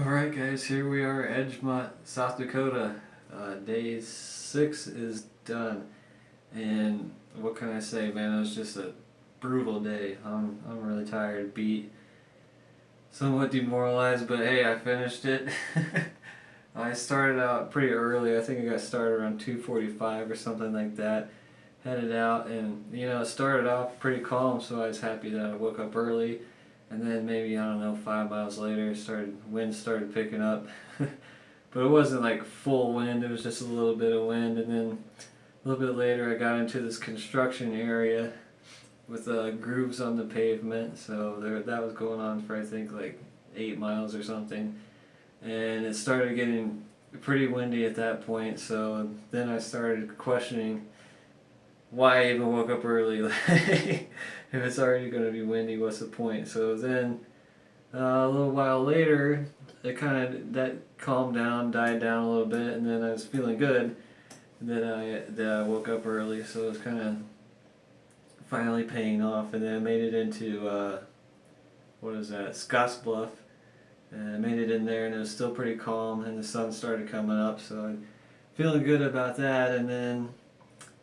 Alright guys, here we are, Edgemont, South Dakota. Day 6 is done. And what can I say, man, it was just a brutal day. I'm really tired, beat, somewhat demoralized, but hey, I finished it. I started out pretty early. I think I got started around 2:45 or something like that. Headed out, and it started off pretty calm, so I was happy that I woke up early. And then maybe, I don't know, 5 miles later, wind started picking up. But it wasn't like full wind, it was just a little bit of wind. And then a little bit later I got into this construction area with grooves on the pavement. So that was going on for I think like 8 miles or something. And it started getting pretty windy at that point. So then I started questioning why I even woke up early. If it's already going to be windy, what's the point? So then a little while later, that calmed down, died down a little bit, and then I was feeling good. And then I woke up early, so it was kind of finally paying off. And then I made it into what is that? Scottsbluff. And I made it in there, and it was still pretty calm, and the sun started coming up, so I'm feeling good about that. And then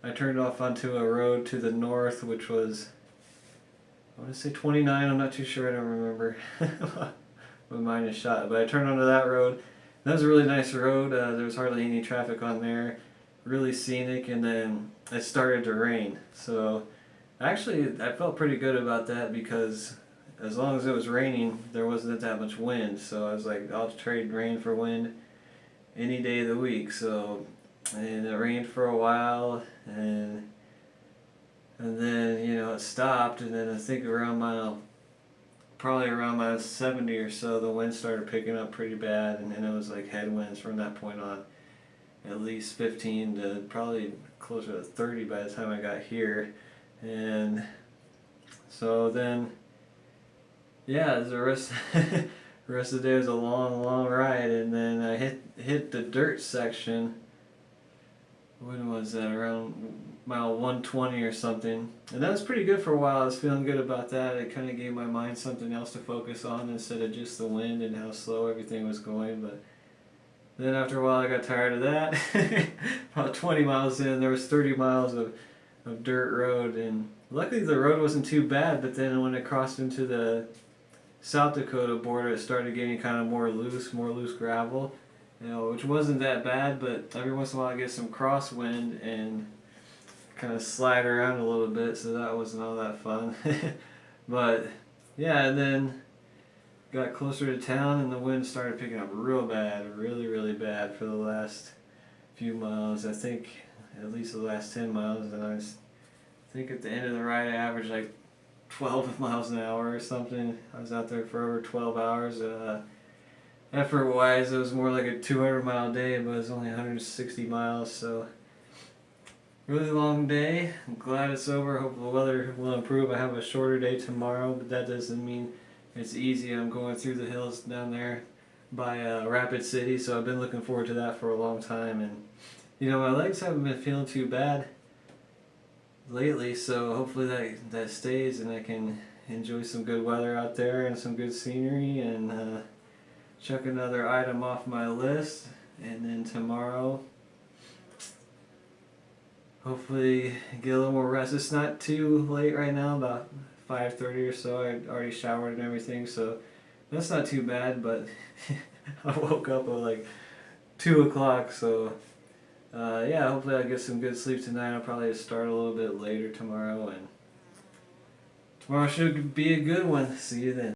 I turned off onto a road to the north, which was, I want to say 29, I'm not too sure, I don't remember. My mind is shot. But I turned onto that road. That was a really nice road. There was hardly any traffic on there. Really scenic, and then it started to rain. So actually, I felt pretty good about that because as long as it was raining, there wasn't that much wind. So I was like, I'll trade rain for wind any day of the week. So, and it rained for a while, and then it stopped, and then I think probably around mile 70 or so, the wind started picking up pretty bad, and then it was like headwinds from that point on, at least 15 to probably closer to 30 by the time I got here. And so then, yeah, the rest the rest of the day was a long ride, and then I hit the dirt section. When was that? Around mile 120 or something. And that was pretty good for a while. I was feeling good about that. It kind of gave my mind something else to focus on instead of just the wind and how slow everything was going. But then after a while I got tired of that. About 20 miles in, there was 30 miles of dirt road. And luckily the road wasn't too bad, but then when it crossed into the South Dakota border, it started getting kind of more loose gravel. Which wasn't that bad, but every once in a while I get some crosswind and kind of slide around a little bit, so that wasn't all that fun. But yeah, and then got closer to town and the wind started picking up real bad, really bad for the last few miles. I think at least the last 10 miles, and I think at the end of the ride I averaged like 12 miles an hour or something. I was out there for over 12 hours. Effort-wise, it was more like a 200-mile day, but it was only 160 miles, so really long day. I'm glad it's over. Hope the weather will improve. I have a shorter day tomorrow, but that doesn't mean it's easy. I'm going through the hills down there by Rapid City, so I've been looking forward to that for a long time. And my legs haven't been feeling too bad lately, so hopefully that stays and I can enjoy some good weather out there and some good scenery, and check another item off my list. And then tomorrow, hopefully get a little more rest. It's not too late right now, about 5:30 or so. I already showered and everything, so that's not too bad. But I woke up at like 2 o'clock, so yeah, hopefully I'll get some good sleep tonight. I'll probably start a little bit later tomorrow, and tomorrow should be a good one. See you then.